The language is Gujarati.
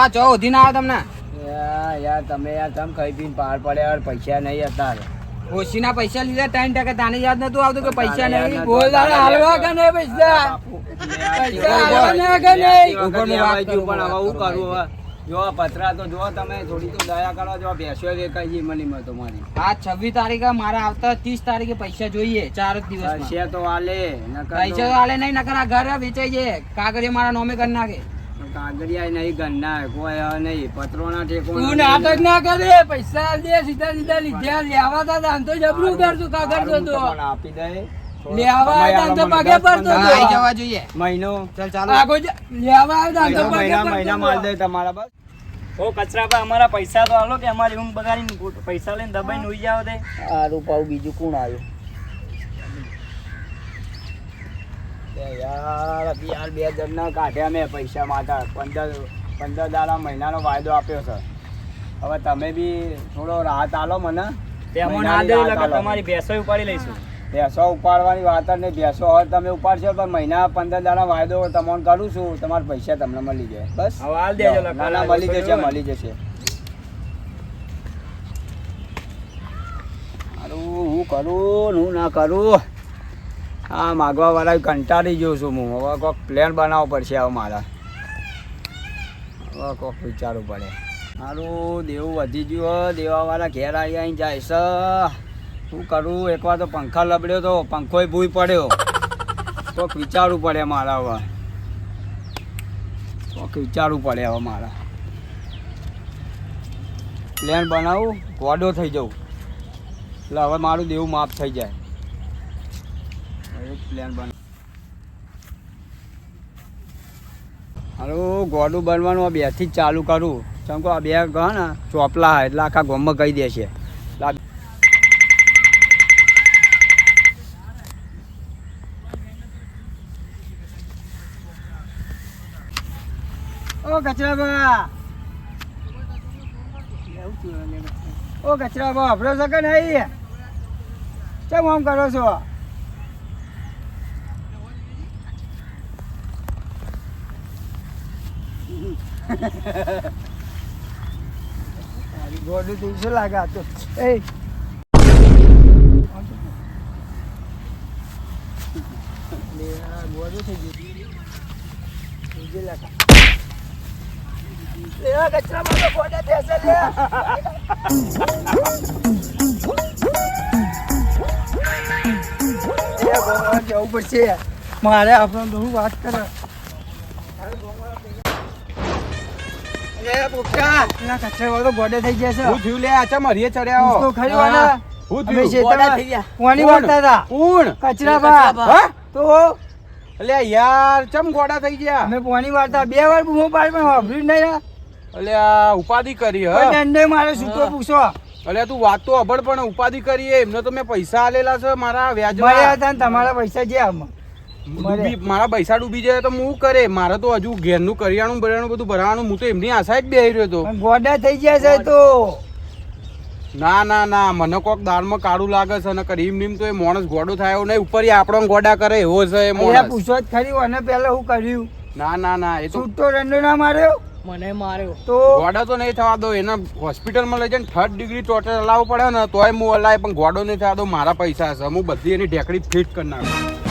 આ ચો ઉધી ના આવે તમને યાર તમે યાર તમ ખાઈ પીને પાર પડ્યા યાર પૈસા નહીં હતા ઓછીના પૈસા લીધા 3% તાને યાદ નતું આવતું કે પૈસા નહીં બોલ દાડા હાલવા કે નહીં પૈસા હાલવા ને કે નહીં ઉપરનું વાત કરું પણ હવે હું કરું હવે જો પતરા તો જો તમે થોડી તો દયા કરો જો બેસ્યો રે કઈ મનીમાં તમારી આ 26 તારીખે મારા આવતા 30 તારીખે પૈસા જોઈએ 4 દિવસ છે તો આલે પૈસા તો આલે નહીં નકર આ ઘર વેચાઈ જાય કાગળિયા મારા નોમે કરી નાખે કાગળિયા નહીં ગન્ના કોઈ નહીં પત્રોના ઠેકો તું નાટક ના કરે પૈસા દે સીધા સીધા લીધા લેવા તા દાન તો જબરું કરશું કાગળ તો આપી દે લેવા દાન તો પગે પડતો આઈ જવા જોઈએ મહિનો ચાલ ચાલો આગો લેવા દાન તો પગે મહિના માલ દે તમારા બસ ઓ કચરા પર અમારા પૈસા તો આલો કે અમારી ઊંઘ બગાડીને પૈસા લઈને દબાઈને ઉઈ જાવ દે આરું પાઉ બીજું કોણ આવ્યું યાર બે જણના કાઢ્યા મેં પૈસા માટે 15 દાડા મહિનાનો વાયદો આપ્યો છે હવે તમે બી થોડો રાહત આલો મને તેમાં ના દે લગા તમારી ભેંસો ઉપાડી લઈશું ભેંસો ઉપાડવાની વાત જ નહીં ભેંસો હવે તમે ઉપાડશો પણ મહિના 15 દાડા વાયદો તમને કરું છું તમારા પૈસા તમને મળી જાય બસ હવે હાલ દેજો ના મળી જશે સારું હું કરું હું ના કરું હા માગવા વાળા કંટાળી ગયો છું હું હવે કોઈક પ્લેન બનાવવો પડશે હવે મારા હવે કોઈક વિચારવું પડે સારું દેવું વધી ગયું દેવાવાળા ઘેર આવી જાય છે શું કરું એકવાર તો પંખા લબડ્યો તો પંખોય ભૂઈ પડ્યો કોઈક વિચારવું પડે મારા હવે કોઈક વિચારવું પડે હવે મારા પ્લેન બનાવું ગોડો થઈ જાઉં એટલે હવે મારું દેવું માફ થઈ જાય પ્લેન બન હારું ગોડું બનવાનું 2 થી જ ચાલુ કરું કેમ કે આ 2 ગા ને ચોપલા એટલે આખા ગામમાં કહી દે છે ઓ કચરાબા ઓ કચરાબા આપણો શકે નહીં કેમ આમ કરો છો ગોડું દિવસો લાગે તો એ ગોડું થઈ ગયું કચરા માં ગોડા થશે જવું પડશે મારે આપણને બહુ વાત કરે ગોડે થઈ જશે હું થયું લે આચા મરીએ ચડ્યા તો ખરી વાના હું થયું ગોડા થઈ ગયા કોની વાર્તા હતા કોણ કચરા બા તો અલે યાર ચમ ગોડા થઈ ગયા અમે કોની વાર્તા 2 વાર બૂમો પાડી પણ વાભર્યું નહીં અલે આ ઉપાધિ કરી હ દંડે મારે સૂતો પૂછો અલે તું વાત તો અબડ પણ ઉપાધિ કરી એમને તો મેં પૈસા આલેલા છે મારા વ્યાજ મળ્યા હતા તમારા પૈસા જે આમાં મારા પૈસા ડૂબી જાય તો હું કરે મારે તો હજુ ઘેરનું કરિયાણું બરિયાણું બધું ભરવાનું હું તો એમની આશા જ બેહી રહ્યો હતો ગોડા થઈ ગયા છે તો ના ના ના મને કોક દાળમાં કાળું લાગે છે અને કરીમ નીમ તો એ માણસ ગોડો થાય નહીં ઉપર આપણો ગોડા કરે એવો છે એ માણસ પૂછો જ ખરી અને પહેલા હું કર્યું ના ના ના એ તો છૂટો રંડો ના માર્યો મને માર્યો તો ગોડા તો નહીં થવા દો એને હોસ્પિટલમાં લઈ જઈને 3rd ડિગ્રી ટોટલ હલાવવું પડે ને તોય હું હલાય પણ ગોડો નહીં થવા દો મારા પૈસા છે હું બધી એની ઢેકડી ફિટ કરી નાખું